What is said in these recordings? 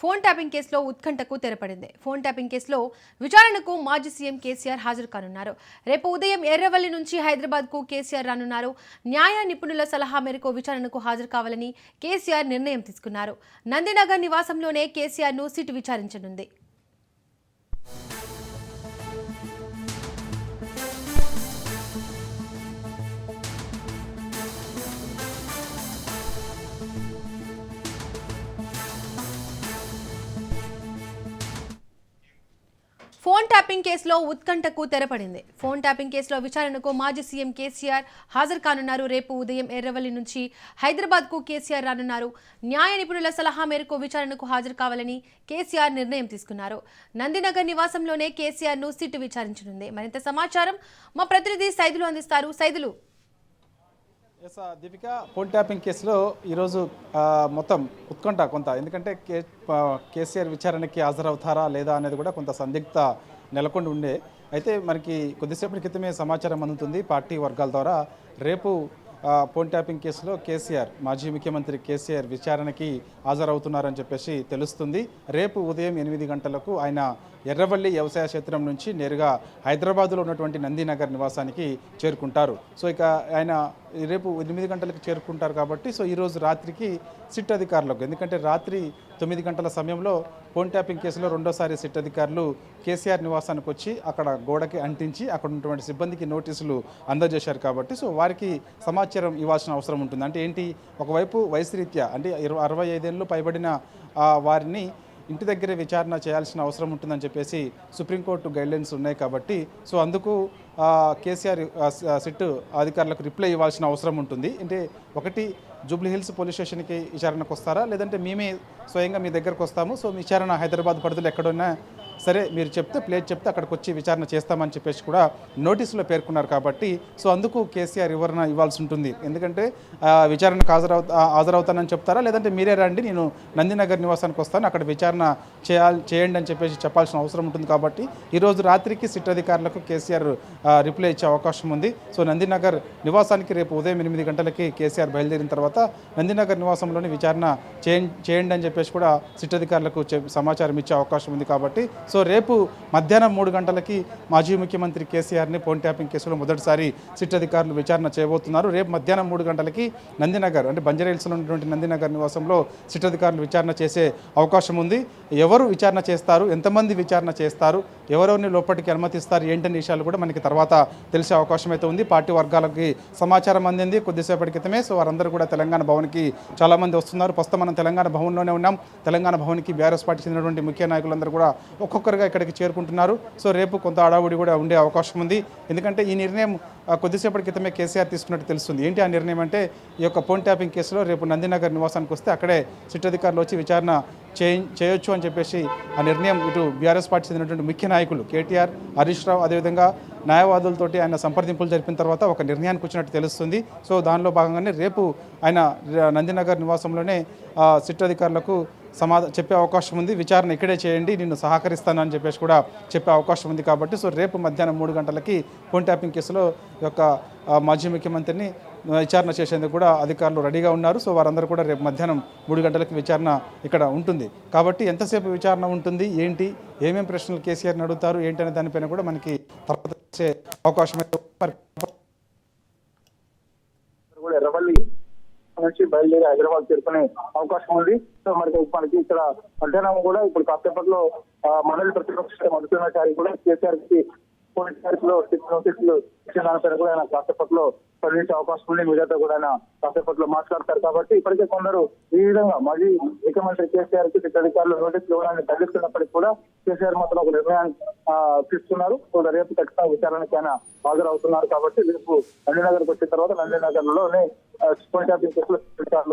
Phone tapping కేసులో ఉత్కంఠకు తెరపడింది. Phone tapping కేసులో విచారణకు మాజీ సీఎం కేసీఆర్ హాజరు కానున్నారు. రేపు ఉదయం ఎర్రవల్లి నుంచి హైదరాబాద్కు కేసీఆర్ రానున్నారు. న్యాయ నిపుణుల సలహా మేరకు విచారణకు హాజరు కావాలని కేసీఆర్ నిర్ణయం తీసుకున్నారు. నందినగర్ నివాసంలోనే కేసీఆర్ను సిట్ విచారించనుంది. ఫోన్ ట్యాపింగ్ కేసులో ఉత్కంఠకు తెరపడింది. ఫోన్ ట్యాపింగ్ కేసులో విచారణకు మాజీ సీఎం కేసీఆర్ హాజరు కానున్నారు. రేపు ఉదయం ఎర్రవల్లి నుంచి హైదరాబాద్కు కేసీఆర్ రానున్నారు. న్యాయ నిపుణుల సలహా మేరకు విచారణకు హాజరు కావాలని కేసీఆర్ నిర్ణయం తీసుకున్నారు. నందినగర్ నివాసంలోనే కేసీఆర్ను సిట్ విచారించనుంది. మరింత సమాచారం మా ప్రతినిధి సైదులు అందిస్తారు. సైదులు. దీపిక, ఫోన్ ట్యాపింగ్ కేసులో ఈరోజు మొత్తం ఉత్కంఠ కొంత, ఎందుకంటే కేసీఆర్ విచారణకి హాజరవుతారా లేదా అనేది కూడా కొంత సందిగ్ధ నెలకొని ఉండే. అయితే మనకి కొద్దిసేపటి క్రితమే సమాచారం అందుతుంది పార్టీ వర్గాల ద్వారా. రేపు ఫోన్ ట్యాపింగ్ కేసులో మాజీ ముఖ్యమంత్రి కేసీఆర్ విచారణకి హాజరవుతున్నారని చెప్పేసి తెలుస్తుంది. రేపు ఉదయం 8 గంటలకు ఆయన ఎర్రవల్లి వ్యవసాయ క్షేత్రం నుంచి నేరుగా హైదరాబాద్లో ఉన్నటువంటి నందినగర్ నివాసానికి చేరుకుంటారు. సో ఇక ఆయన రేపు 8 గంటలకు చేరుకుంటారు కాబట్టి ఈరోజు రాత్రికి సిట్ అధికారులకు, ఎందుకంటే రాత్రి 9 గంటల సమయంలో ఫోన్ ట్యాపింగ్ కేసులో రెండోసారి సిట్ అధికారులు కేసీఆర్ నివాసానికి వచ్చి అక్కడ గోడకి అంటించి అక్కడ ఉన్నటువంటి సిబ్బందికి నోటీసులు అందజేశారు కాబట్టి వారికి సమాచారం ఇవ్వాల్సిన అవసరం ఉంటుంది. అంటే ఏంటి, ఒకవైపు వయసు రీత్యా అంటే 65 ఏళ్ళు పైబడిన వారిని ఇంటి దగ్గరే విచారణ చేయాల్సిన అవసరం ఉంటుందని చెప్పేసి సుప్రీంకోర్టు గైడ్లైన్స్ ఉన్నాయి కాబట్టి అందుకు కేసీఆర్ సిట్ అధికారులకు రిప్లై ఇవ్వాల్సిన అవసరం ఉంటుంది. అంటే ఒకటి, జూబ్లీ హిల్స్ పోలీస్ స్టేషన్కి విచారణకు వస్తారా, లేదంటే మేమే స్వయంగా మీ దగ్గరకు వస్తాము, మీ విచారణ హైదరాబాద్ పరిధిలో ఎక్కడున్నా సరే మీరు ప్లేస్ చెప్తే అక్కడికి వచ్చి విచారణ చేస్తామని చెప్పేసి కూడా నోటీసులో పేర్కొన్నారు కాబట్టి అందుకు కేసీఆర్ వివరణ ఇవ్వాల్సి ఉంటుంది. ఎందుకంటే విచారణకు హాజరవుతానని చెప్తారా, లేదంటే మీరే రండి నేను నందినగర్ నివాసానికి వస్తాను అక్కడ విచారణ చేయండి అని చెప్పేసి చెప్పాల్సిన అవసరం ఉంటుంది. కాబట్టి ఈరోజు రాత్రికి సిట్ అధికారులకు కేసీఆర్ రిప్లై ఇచ్చే అవకాశం ఉంది. నందినగర్ నివాసానికి రేపు ఉదయం 8 గంటలకి కేసీఆర్ బయలుదేరిన తర్వాత నందినగర్ నివాసంలోని విచారణ చేయండి అని చెప్పేసి కూడా సిట్ అధికారులకు సమాచారం ఇచ్చే అవకాశం ఉంది. కాబట్టి రేపు మధ్యాహ్నం 3 గంటలకి మాజీ ముఖ్యమంత్రి కేసీఆర్ని ఫోన్ ట్యాపింగ్ కేసులో మొదటిసారి సిట్ అధికారులు విచారణ చేయబోతున్నారు. రేపు మధ్యాహ్నం 3 గంటలకి నందినగర్ అంటే బంజారాహిల్స్లో ఉన్నటువంటి నందినగర్ నివాసంలో సిట్ అధికారులు విచారణ చేసే అవకాశం ఉంది. ఎవరు విచారణ చేస్తారు, ఎంతమంది విచారణ చేస్తారు, ఎవరెవరిని లోపలికి అనుమతిస్తారు, ఏంటనే విషయాలు కూడా మనకి తర్వాత తెలిసే అవకాశం అయితే ఉంది. పార్టీ వర్గాలకి సమాచారం అందింది కొద్దిసేపటి క్రితమే. వారందరూ కూడా తెలంగాణ భవన్కి చాలామంది వస్తున్నారు. ప్రస్తుతం మనం తెలంగాణ భవన్లోనే ఉన్నాం. తెలంగాణ భవన్కి బీఆర్ఎస్ పార్టీకి చెందినటువంటి ముఖ్య నాయకులందరూ కూడా ఒక్కొక్కరుగా ఇక్కడికి చేరుకుంటున్నారు. రేపు కొంత హడావుడి కూడా ఉండే అవకాశం ఉంది. ఎందుకంటే ఈ నిర్ణయం కొద్దిసేపటి క్రితమే కేసీఆర్ తీసుకున్నట్టు తెలుస్తుంది. ఏంటి ఆ నిర్ణయం అంటే, ఈ యొక్క ఫోన్ ట్యాపింగ్ కేసులో రేపు నందినగర్ నివాసానికి వస్తే అక్కడే సిట్ అధికారులు వచ్చి విచారణ చేయొచ్చు అని చెప్పేసి ఆ నిర్ణయం ఇటు బీఆర్ఎస్ పార్టీ చెందినటువంటి ముఖ్య నాయకులు కేటీఆర్, హరీష్ రావు, అదేవిధంగా న్యాయవాదులతోటి ఆయన సంప్రదింపులు జరిపిన తర్వాత ఒక నిర్ణయానికి వచ్చినట్టు తెలుస్తుంది. దానిలో భాగంగానే రేపు ఆయన నందినగర్ నివాసంలోనే సిట్ అధికారులకు చెప్పే అవకాశం ఉంది. విచారణ ఇక్కడే చేయండి, నిన్ను సహకరిస్తానని చెప్పేసి కూడా చెప్పే అవకాశం ఉంది. కాబట్టి రేపు మధ్యాహ్నం 3 గంటలకి ఫోన్ ట్యాపింగ్ కేసులో యొక్క మాజీ ముఖ్యమంత్రిని విచారణ చేసేందుకు కూడా అధికారులు రెడీగా ఉన్నారు. వారందరూ కూడా రేపు మధ్యాహ్నం 3 గంటలకి విచారణ ఇక్కడ ఉంటుంది. కాబట్టి ఎంతసేపు విచారణ ఉంటుంది, ఏంటి, ఏమేమి ప్రశ్నలు కేసీఆర్ని అడుగుతారు, ఏంటనే దానిపైన కూడా మనకి తర్వాత వచ్చే అవకాశం ఎర్రవల్లి నుంచి బయలుదేరి హైదరాబాద్ చేరుకునే అవకాశం ఉంది. మనకి ఇక్కడ మధ్యాహ్నం కూడా ఇప్పుడు కాసేపట్లో మండలి ప్రతిపక్ష మధుసూదనాచారి కూడా కేసీఆర్ కి పోలీసులు నోటీసులు ఇచ్చిన దానిపైన కూడా ఆయన కాసేపట్లో స్పందించే అవకాశం ఉంది. మీడియాతో కూడా ఆయన కాసేపట్లో మాట్లాడతారు. కాబట్టి ఇప్పటికే కొందరు ఈ విధంగా మాజీ ముఖ్యమంత్రి కేసీఆర్ కి సిట్ అధికారులు నోటీసులు ఇవ్వడాన్ని ఖండిస్తున్నప్పటికీ కూడా కేసీఆర్ మాత్రం ఒక నిర్ణయాన్ని తీసుకున్నారు. రేపు ఖచ్చితంగా విచారణకి ఆయన హాజరవుతున్నారు. కాబట్టి రేపు నందినగర్కి వచ్చిన తర్వాత నందినగర్ లోనే ఫోన్ ట్యాపింగ్ కేసులో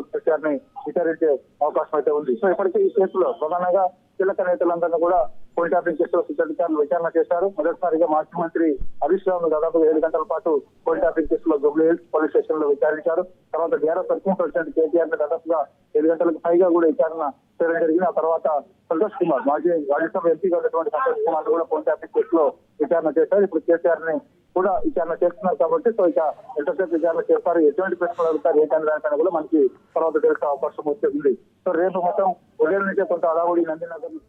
కేసీఆర్ ని విచారించే అవకాశం అయితే ఉంది. ఇప్పటికే ఈ కేసులో ప్రధానంగా కీలక నేతలందరినీ కూడా ఫోన్ ట్యాపింగ్ కేసులో సిట్ అధికారులు విచారణ చేశారు. మొదటిసారిగా మాజీ మంత్రి హరీష్ రావును దాదాపు 7 గంటల పాటు ఫోన్ ట్యాపింగ్ కేసులో జూబ్లీ హిల్స్ పోలీస్ స్టేషన్ లో విచారించారు. తర్వాత బీఆర్ఎస్ వర్కింగ్ ప్రెసిడెంట్ కేటీఆర్ ని దాదాపుగా 7 గంటలకు పైగా కూడా విచారణ చేయడం జరిగింది. ఆ తర్వాత సంతోష్ కుమార్, మాజీ రాజ్యసభ ఎంపీగా ఉన్నటువంటి సంతోష్ కుమార్ కూడా ఫోన్ ట్యాపింగ్ కేసులో విచారణ చేశారు. ఇప్పుడు కేసీఆర్ ని కూడా విచారణ చేస్తున్నారు కాబట్టి సో ఇక ఎంతసేపు విచారణ చేస్తారు, ఎటువంటి ప్రశ్నలు అడుగుతారు, ఏంటనే దానిపైన కూడా మనకి తర్వాత తెలిసే అవకాశం వచ్చేది. సో రేపు మొత్తం ఉదయం నుంచే కొంత అడావుడి నందినగర్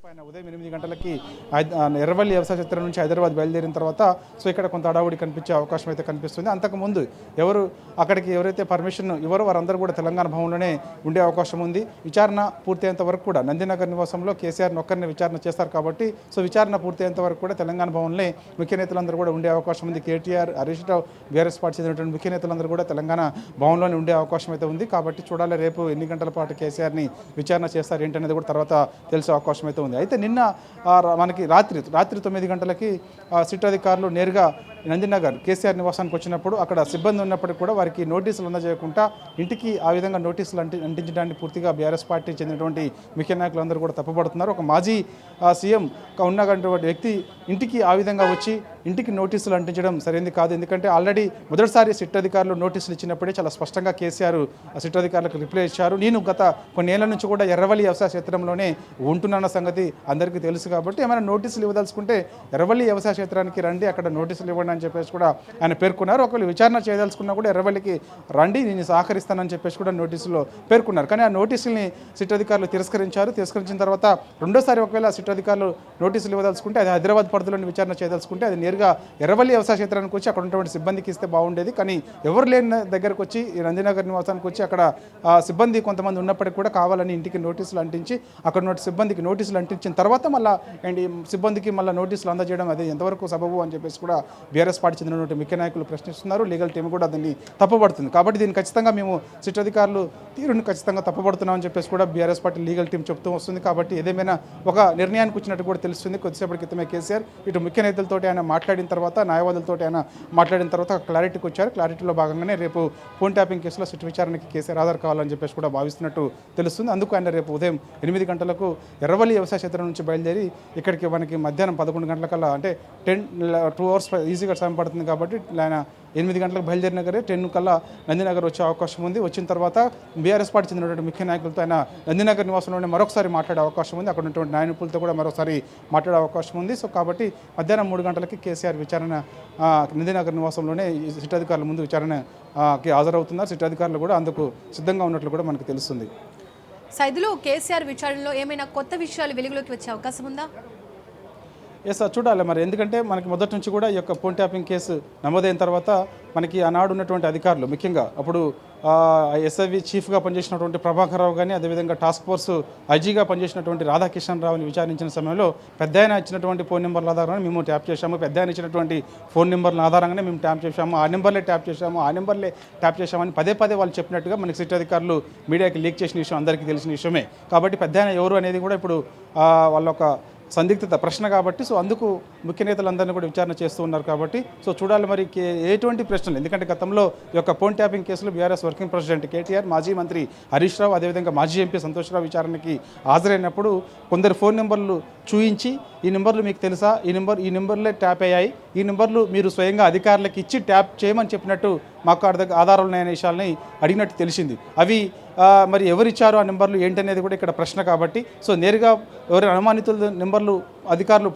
ఆయన ఉదయం 8 గంటలకి ఎర్రవల్లి వ్యవసాయ క్షేత్రం నుంచి హైదరాబాద్ బయలుదేరిన తర్వాత సో ఇక్కడ కొంత అడావుడి కనిపించే అవకాశం అయితే కనిపిస్తుంది. అంతకుముందు అక్కడికి ఎవరైతే పర్మిషన్ ఇవ్వరో వారందరూ కూడా తెలంగాణ భవన్లోనే ఉండే అవకాశం ఉంది. విచారణ పూర్తయ్యేంత వరకు కూడా నందినగర్ నివాసంలో కేసీఆర్ ఒక్కరిని విచారణ చేస్తారు కాబట్టి సో విచారణ పూర్తయ్యేంత వరకు కూడా తెలంగాణ భవన్లో ముఖ్య నేతలందరూ కూడా ఉండే అవకాశం ఉంది. కేటీఆర్, హరీష్ రావు, బీఆర్ఎస్ పార్టీ చెందినటువంటి ముఖ్య నేతలందరూ కూడా తెలంగాణ భవన్లోనే ఉండే అవకాశం అయితే ఉంది. కాబట్టి చూడాలి రేపు ఎన్ని గంటల పాటు కేసీఆర్ని విచారణ చేస్తారు ఏంటనేది కూడా తర్వాత తెలిసే అవకాశం అయితే ఉంది. అయితే నిన్న మనకి రాత్రి 9 గంటలకి సిట్ అధికారులు నేరుగా నందినగర్ కేసీఆర్ నివాసానికి వచ్చినప్పుడు అక్కడ సిబ్బంది ఉన్నప్పటికీ కూడా వారికి నోటీసులు అందజేయకుండా ఇంటికి ఆ విధంగా నోటీసులు అంటించడానికి పూర్తిగా బీఆర్ఎస్ పార్టీ చెందినటువంటి ముఖ్య నాయకులందరూ కూడా తప్పుపడుతున్నారు. ఒక మాజీ సీఎం ఉన్నటువంటి వ్యక్తి ఇంటికి ఆ విధంగా వచ్చి ఇంటికి నోటీసులు అంటించడం సరైనది కాదు. ఎందుకంటే ఆల్రెడీ మొదటిసారి సిట్ అధికారులు నోటీసులు ఇచ్చినప్పుడే చాలా స్పష్టంగా కేసీఆర్ సిట్ అధికారులకు రిప్లై ఇచ్చారు. నేను గత కొన్నేళ్ల నుంచి కూడా ఎర్రవల్లి వ్యవసాయ క్షేత్రంలోనే ఉంటున్న సంగతి అందరికీ తెలుసు కాబట్టి ఏమైనా నోటీసులు ఇవ్వదలుచుకుంటే ఎర్రవల్లి వ్యవసాయ క్షేత్రానికి రండి, అక్కడ నోటీసులు ఇవ్వండి అని చెప్పేసి కూడా ఆయన పేర్కొన్నారు. ఒకవేళ విచారణ చేయదలుచుకున్నా కూడా ఎర్రవల్లికి రండి, నేను సహకరిస్తానని చెప్పేసి కూడా నోటీసులో పేర్కొన్నారు. కానీ ఆ నోటీసుల్ని సిట్ అధికారులు తిరస్కరించిన తర్వాత రెండోసారి ఒకవేళ సిట్ అధికారులు నోటీసులు ఇవ్వదలుచుకుంటే అది హైదరాబాద్ పరిధిలోని విచారణ చేయదలుచుకుంటే అది నేరుగా ఎర్రవల్లి వ్యవసాయ క్షేత్రానికి వచ్చి అక్కడ ఉన్నటువంటి సిబ్బందికి ఇస్తే బాగుండేది. కానీ ఎవరు లేని దగ్గరకు వచ్చి ఈ నందినగర్ నివాసానికి వచ్చి అక్కడ సిబ్బంది కొంతమంది ఉన్నప్పటికీ కూడా కావాలని ఇంటికి నోటీసులు అంటించి అక్కడ ఉన్న సిబ్బందికి నోటీసులు అంటించిన తర్వాత మళ్ళీ సిబ్బందికి మళ్ళీ నోటీసులు అందజేయడం అది ఎంతవరకు సబబు అని చెప్పేసి కూడా బీఆర్ఎస్ పార్టీ చెందినటువంటి ముఖ్య నాయకులు ప్రశ్నిస్తున్నారు. లీగల్ టీం కూడా దీన్ని తప్పుపడుతుంది. కాబట్టి దీన్ని ఖచ్చితంగా మేము సిట్ అధికారులు తీరుని ఖచ్చితంగా తప్పుపడుతున్నామని చెప్పేసి కూడా బీఆర్ఎస్ పార్టీ లీగల్ టీం చెప్తూ వస్తుంది. కాబట్టి ఏదేమైనా ఒక నిర్ణయానికి వచ్చినట్టు కూడా తెలుస్తుంది. కొద్దిసేపటి క్రితమే కేసీఆర్ ఇటు ముఖ్య నేతలతో ఆయన మాట్లాడిన తర్వాత న్యాయవాదులతో ఆయన మాట్లాడిన తర్వాత క్లారిటీకి వచ్చారు. క్లారిటీలో భాగంగానే రేపు ఫోన్ ట్యాపింగ్ కేసులో సిట్ విచారణకి కేసీఆర్ హాజరు కావాలని చెప్పేసి కూడా భావిస్తున్నట్టు తెలుస్తుంది. అందుకు ఆయన రేపు ఉదయం 8 గంటలకు ఎర్రవల్లి వ్యవసాయ క్షేత్రం నుంచి బయలుదేరి ఇక్కడికి మనకి మధ్యాహ్నం 11 గంటలకల్లా అంటే 2 అవర్స్ ఈజీగా సమయం పడుతుంది. కాబట్టి ఆయన 8 గంటలకు బయలుదేరిన 10 కల్లా నందినగర్ వచ్చే అవకాశం ఉంది. వచ్చిన తర్వాత బీఆర్ఎస్ పార్టీ చెందినటువంటి ముఖ్య నాయకులతో ఆయన నందినగర్ నివాసంలోనే మరొకసారి మాట్లాడే అవకాశం ఉంది. అక్కడ ఉన్నటువంటి న్యాయ నిపుణులతో కూడా మరొకసారి మాట్లాడే అవకాశం ఉంది. సో కాబట్టి మధ్యాహ్నం 3 గంటలకి కేసీఆర్ విచారణ నందినగర్ నివాసంలోనే సిట్ అధికారుల ముందు విచారణకి హాజరవుతున్నారు. సిట్ అధికారులు కూడా అందుకు సిద్ధంగా ఉన్నట్లు కూడా మనకు తెలుస్తుంది. సైదులు కేసీఆర్ విచారణలో ఏమైనా కొత్త విషయాలు వెలుగులోకి వచ్చే అవకాశం ఉందా? ఎస్ చూడాలి మరి. ఎందుకంటే మనకి మొదటి నుంచి కూడా ఈ యొక్క ఫోన్ ట్యాపింగ్ కేసు నమోదైన తర్వాత మనకి ఆనాడు ఉన్నటువంటి అధికారులు ముఖ్యంగా అప్పుడు ఎస్ఐవి చీఫ్గా పనిచేసినటువంటి ప్రభాకర్ రావు కానీ అదేవిధంగా టాస్క్ ఫోర్స్ ఐజీగా పనిచేసినటువంటి రాధాకిషన్ రావుని విచారించిన సమయంలో పెద్ద ఆయన ఇచ్చినటువంటి ఫోన్ నెంబర్ల ఆధారంగా మేము ట్యాప్ చేశాము. పెద్ద ఆయన ఇచ్చినటువంటి ఫోన్ నెంబర్ల ఆధారంగానే మేము ట్యాప్ చేశాము. ఆ నెంబర్లే ట్యాప్ చేశామని పదే వాళ్ళు చెప్పినట్టుగా మనకి సిట్ అధికారులు మీడియాకి లీక్ చేసిన విషయం అందరికీ తెలిసిన విషయమే. కాబట్టి పెద్ద ఆయన ఎవరు అనేది కూడా ఇప్పుడు వాళ్ళ ఒక సందిగ్ధత ప్రశ్న కాబట్టి సో అందుకు ముఖ్య నేతలందరినీ కూడా విచారణ చేస్తూ ఉన్నారు. కాబట్టి సో చూడాలి మరి ఎటువంటి ప్రశ్నలు. ఎందుకంటే గతంలో ఈ యొక్క ఫోన్ ట్యాపింగ్ కేసులో బీఆర్ఎస్ వర్కింగ్ ప్రెసిడెంట్ కేటీఆర్, మాజీ మంత్రి హరీష్ రావు, అదేవిధంగా మాజీ ఎంపీ సంతోష్ రావు విచారణకి హాజరైనప్పుడు కొందరు ఫోన్ నెంబర్లు చూయించి ఈ నెంబర్లు మీకు తెలుసా, ఈ నెంబర్లే ట్యాప్ అయ్యాయి, ఈ నెంబర్లు మీరు స్వయంగా అధికారులకు ఇచ్చి ట్యాప్ చేయమని చెప్పినట్టు మాకు ఆధారాలు ఉన్నాయనే విషయాలని అడిగినట్టు తెలిసింది. అవి మరి ఎవరిచ్చారో ఆ నెంబర్లు ఏంటనేది కూడా ఇక్కడ ప్రశ్న. కాబట్టి సో నేరుగా ఎవరైనా అనుమానితుల నెంబర్లు అధికారులు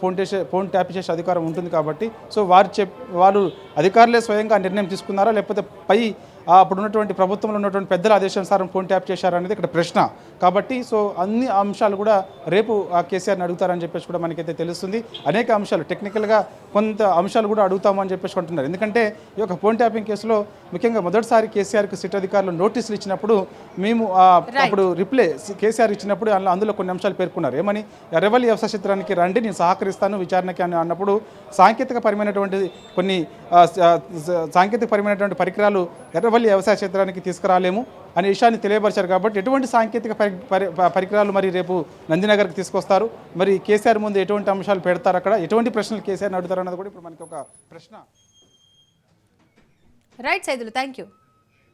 ఫోన్ ట్యాప్ చేసే అధికారం ఉంటుంది. కాబట్టి సో వాళ్ళు అధికారులే స్వయంగా నిర్ణయం తీసుకున్నారా లేకపోతే పై అప్పుడు ఉన్నటువంటి ప్రభుత్వంలో ఉన్నటువంటి పెద్దల ఆదేశానుసారం ఫోన్ ట్యాప్ చేశారనేది ఇక్కడ ప్రశ్న. కాబట్టి సో అన్ని అంశాలు కూడా రేపు కేసీఆర్ని అడుగుతారని చెప్పేసి కూడా మనకైతే తెలుస్తుంది. అనేక అంశాలు టెక్నికల్గా కొంత అంశాలు కూడా అడుగుతామని చెప్పేసి అంటున్నారు. ఎందుకంటే ఈ యొక్క ఫోన్ ట్యాపింగ్ కేసులో ముఖ్యంగా మొదటిసారి కేసీఆర్కి సిట్ అధికారులు నోటీసులు ఇచ్చినప్పుడు మేము అప్పుడు రిప్లై కేసీఆర్ ఇచ్చినప్పుడు అందులో కొన్ని అంశాలు పేర్కొన్నారు. ఏమని, ఎర్రవల్లి వ్యవసాయ క్షేత్రానికి రండి, నేను సహకరిస్తాను విచారణకి అని అన్నప్పుడు సాంకేతికపరమైనటువంటి పరికరాలు ఎర్రవల్లి వ్యవసాయ క్షేత్రానికి తీసుకురాలేము అనే విషయాన్ని తెలియపరిచారు. కాబట్టి ఎటువంటి సాంకేతిక పరికరాలు మరి రేపు నందినగర్కి తీసుకొస్తారు, మరి కేసీఆర్ ముందు ఎటువంటి అంశాలు పెడతారు, అక్కడ ఎటువంటి ప్రశ్నలు కేసీఆర్ని అడుగుతారు అన్నది కూడా ఇప్పుడు మనకి ఒక ప్రశ్న. Right Saidulu, thank you.